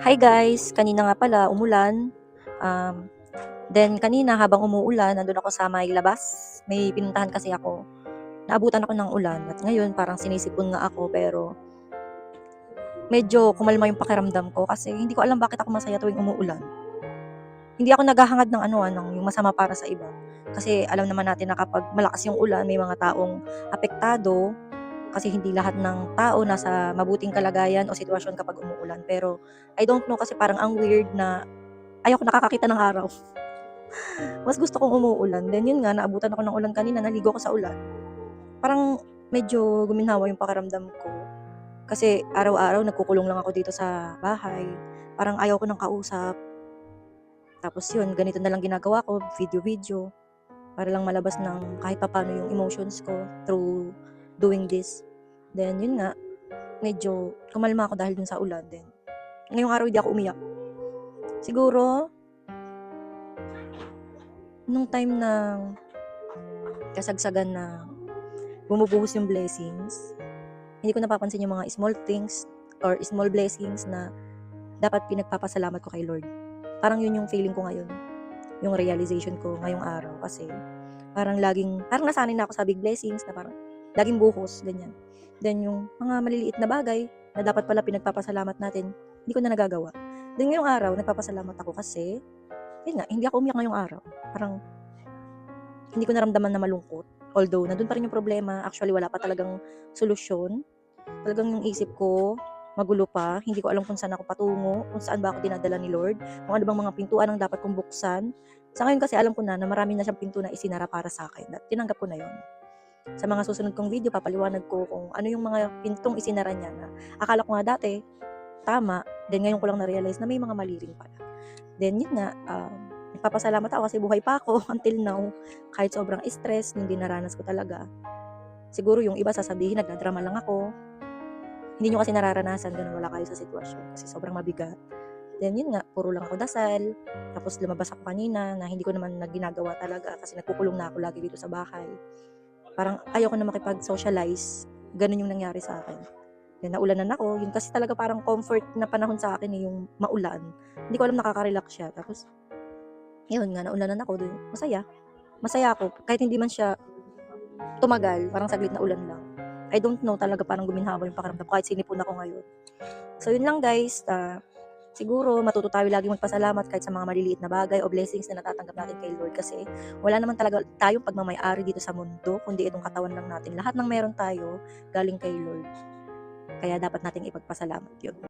Hi guys, kanina nga pala umulan. Um, then kanina habang umuulan, nandun ako sa may labas. May pinuntahan kasi ako. Naabutan ako ng ulan at ngayon parang sinisipon nga ako pero medyo kumalma yung pakiramdam ko kasi hindi ko alam bakit ako masaya tuwing umuulan. Hindi ako naghahangad ng ng yung masama para sa iba. Kasi alam naman natin na kapag malakas yung ulan, may mga taong apektado kasi hindi lahat ng tao nasa mabuting kalagayan o sitwasyon kapag umuulan. Pero I don't know kasi parang ang weird na ayoko nakakakita ng araw. Mas gusto kong umuulan. Then yun nga, naabutan ako ng ulan kanina, naligo ako sa ulan. Parang medyo guminhawa yung pakiramdam ko. Kasi araw-araw nagkukulong lang ako dito sa bahay. Parang ayaw ko ng kausap. Tapos yun, ganito na lang ginagawa ko, video-video. Para lang malabas ng kahit papano yung emotions ko through doing this. Then yun nga, medyo kumalma ako dahil dun sa ulan. Then ngayong araw hindi ako umiyak. Siguro, nung time na kasagsagan na bumubuhos yung blessings, hindi ko napapansin yung mga small things or small blessings na dapat pinagpapasalamat ko kay Lord. Parang yun yung feeling ko ngayon, yung realization ko ngayong araw kasi parang nasanay na ako sa big blessings na parang laging buhos, ganyan. Then yung mga maliliit na bagay na dapat pala pinagpapasalamat natin, hindi ko na nagagawa. Then ngayong araw, nagpapasalamat ako kasi, yun nga, hindi ako umiyak ngayong araw. Parang hindi ko naramdaman na malungkot. Although, nandun pa rin yung problema. Actually, wala pa talagang solusyon. Talagang yung isip ko, magulo pa. Hindi ko alam kung saan ako patungo, kung saan ba ako dinadala ni Lord, kung ano bang mga pintuan ang dapat kong buksan. Sa ngayon kasi alam ko na marami na siyang pinto na isinara para sa akin. At tinanggap ko na yon. Sa mga susunod kong video, papaliwanag ko kung ano yung mga pintong isinara niya na akala ko nga dati, tama. Then ngayon ko lang na-realize na may mga mali rin pala. Then yun nga, nagpapasalamat ako kasi buhay pa ako until now. Kahit sobrang stress, yung dinaranas ko talaga. Siguro yung iba sasabihin, nagdadrama lang ako. Hindi nyo kasi nararanasan, ganun wala kayo sa sitwasyon. Kasi sobrang mabigat. Then yun nga, puro lang ako dasal. Tapos lumabas ako kanina na hindi ko naman ginagawa talaga kasi nagkukulong na ako lagi dito sa bahay. Parang ayoko na makipag-socialize. Ganun yung nangyari sa akin. Then naulanan ako. Yun kasi talaga parang comfort na panahon sa akin yung maulan. Hindi ko alam nakaka-relax siya. Tapos yun nga, naulanan ako. Dun, masaya. Masaya ako. Kahit hindi man siya tumagal, parang saglit na ulan lang. I don't know talaga parang guminhawa yung pakiramdam kahit sinipon ako ngayon. So yun lang guys, siguro matuto tayo lagi magpasalamat kahit sa mga maliliit na bagay o blessings na natatanggap natin kay Lord kasi wala naman talaga tayong pagmamayari dito sa mundo kundi itong katawan lang natin. Lahat ng meron tayo galing kay Lord. Kaya dapat nating ipagpasalamat yun.